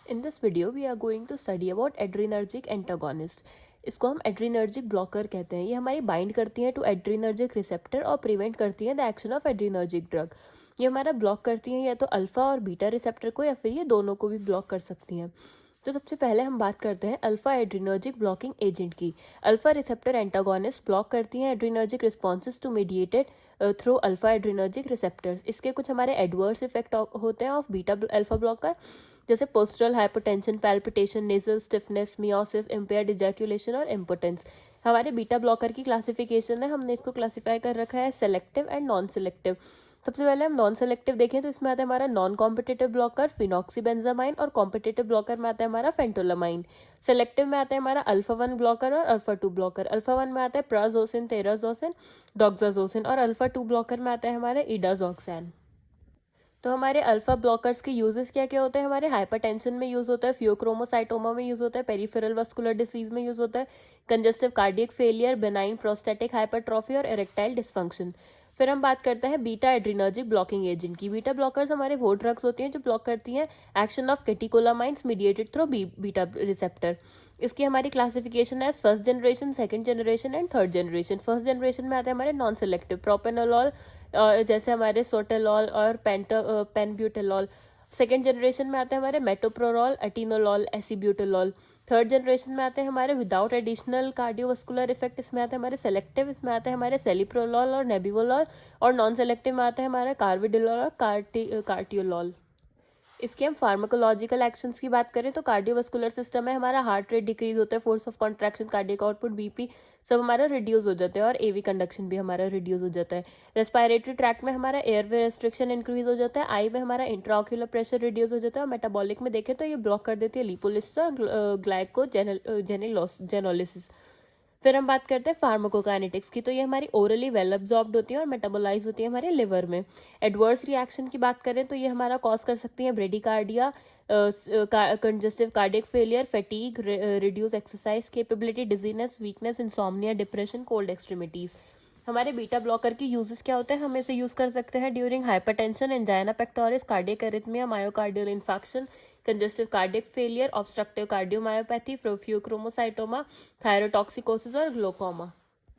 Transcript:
In this video, we are going to study about adrenergic antagonist. इसको हम adrenergic blocker कहते हैं। ये हमारी बाइंड करती हैं टू एड्रीनर्जिक रिसेप्टर और प्रिवेंट करती हैं the action of adrenergic drug. ये हमारा ब्लॉक करती हैं या तो अल्फा और बीटा रिसेप्टर को या फिर ये दोनों को भी ब्लॉक कर सकती हैं। तो सबसे पहले हम बात करते हैं अल्फा एड्रीनर्जिक ब्लॉकिंग एजेंट की। अल्फा रिसेप्टर एंटागोनिस्ट ब्लॉक करती हैं adrenergic responses to mediated through alpha adrenergic receptors. इसके कुछ हमारे एडवर्स इफेक्ट होते हैं ऑफ बीटा अल्फा ब्लॉकर, जैसे postural hypotension, palpitation, nasal stiffness, miosis, impaired ejaculation और इम्पोटेंस। हमारे बीटा ब्लॉकर की क्लासिफिकेशन है, हमने इसको क्लासिफाई कर रखा है सेलेक्टिव एंड नॉन सेलेक्टिव। सबसे पहले हम नॉन सेलेक्टिव देखें तो इसमें आता है हमारा नॉन कॉम्पिटिटिव ब्लॉकर फिनॉक्सीबेंजामाइन, और कॉम्पिटिटिव ब्लॉकर में आता है हमारा फेंटोलामाइन। सेलेक्टिव में आता है हमारा अल्फा 1 ब्लॉकर और अल्फा 2 ब्लॉकर। अल्फा 1 में आता है प्राजोसिन, तेराजोसिन, डॉक्साजोसिन, और अल्फा 2 ब्लॉकर में आता है हमारे इडाजॉक्सैन। तो हमारे अल्फा ब्लॉकर्स के यूजेस क्या क्या होते हैं? हमारे हाइपरटेंशन में यूज होता है, फियोक्रोमोसाइटोमा में यूज होता है, पेरिफेरल वस्कुलर डिसीज में यूज होता है, congestive cardiac failure, benign prostatic hypertrophy और इरेक्टाइल डिस्फंक्शन। फिर हम बात करते हैं बीटा एड्रीनर्जिक ब्लॉकिंग एजेंट की। बीटा ब्लॉकर्स हमारे वो ड्रग्स होती हैं जो ब्लॉक करती हैं action of catecholamines mediated through beta receptor. इसकी हमारी क्लासिफिकेशन है first generation, second generation and third generation. First generation में आते हैं हमारे नॉन सेलेक्टिव प्रोपेनोलॉल, जैसे हमारे सोटेलॉल और पेनब्यूटेलॉल। सेकेंड जनरेशन में आते हैं हमारे मेटोप्रोलॉल, एटिनोलॉल, एसीब्यूटेलॉल। थर्ड जनरेशन में आते हैं हमारे विदाउट एडिशनल कार्डियोवास्कुलर इफेक्ट, इसमें आते हैं हमारे सेलेक्टिव, इसमें आते हैं हमारे सेलिप्रोलॉल और नेबिवोलॉल। और नॉन सेलेक्टिव में आते हैं हमारे कार्बिडिलॉल और कार्टियोलॉल। इसके हम फार्माकोलॉजिकल एक्शंस की बात करें तो कार्डियोवास्कुलर सिस्टम है हमारा, हार्ट रेट डिक्रीज होता है, force of contraction, cardiac output, BP सब हमारा रिड्यूस हो जाता है, और एवी कंडक्शन भी हमारा रिड्यूस हो जाता है। रेस्पिरेटरी ट्रैक्ट में हमारा एयरवे रेस्ट्रिक्शन इंक्रीज हो जाता है, आई में हमारा इंट्राऑक्यूलर प्रेशर रिड्यूस हो जाता है, और मेटाबॉलिक में देखें तो ये ब्लॉक कर देती है लिपोलिसिस और ग्लाइकोजेनोलिसिस। फिर हम बात करते हैं फार्माकोकाइनेटिक्स की। तो ये हमारी ओरली वेल अब्जॉर्ब्ड होती है और मेटाबोलाइज होती है हमारे लिवर में। एडवर्स रिएक्शन की बात करें तो ये हमारा कॉज कर सकती है bradycardia, congestive cardiac failure, fatigue, reduce exercise capability, dizziness, weakness, insomnia, depression, cold extremities. हमारे बीटा ब्लॉकर की यूजेस क्या होते हैं? हम इसे यूज कर सकते हैं during hypertension, angina pectoris, cardiac arrhythmia, myocardial infection, congestive cardiac failure, obstructive cardiomyopathy, phaeochromocytoma, thyrotoxicosis और ग्लोकोमा।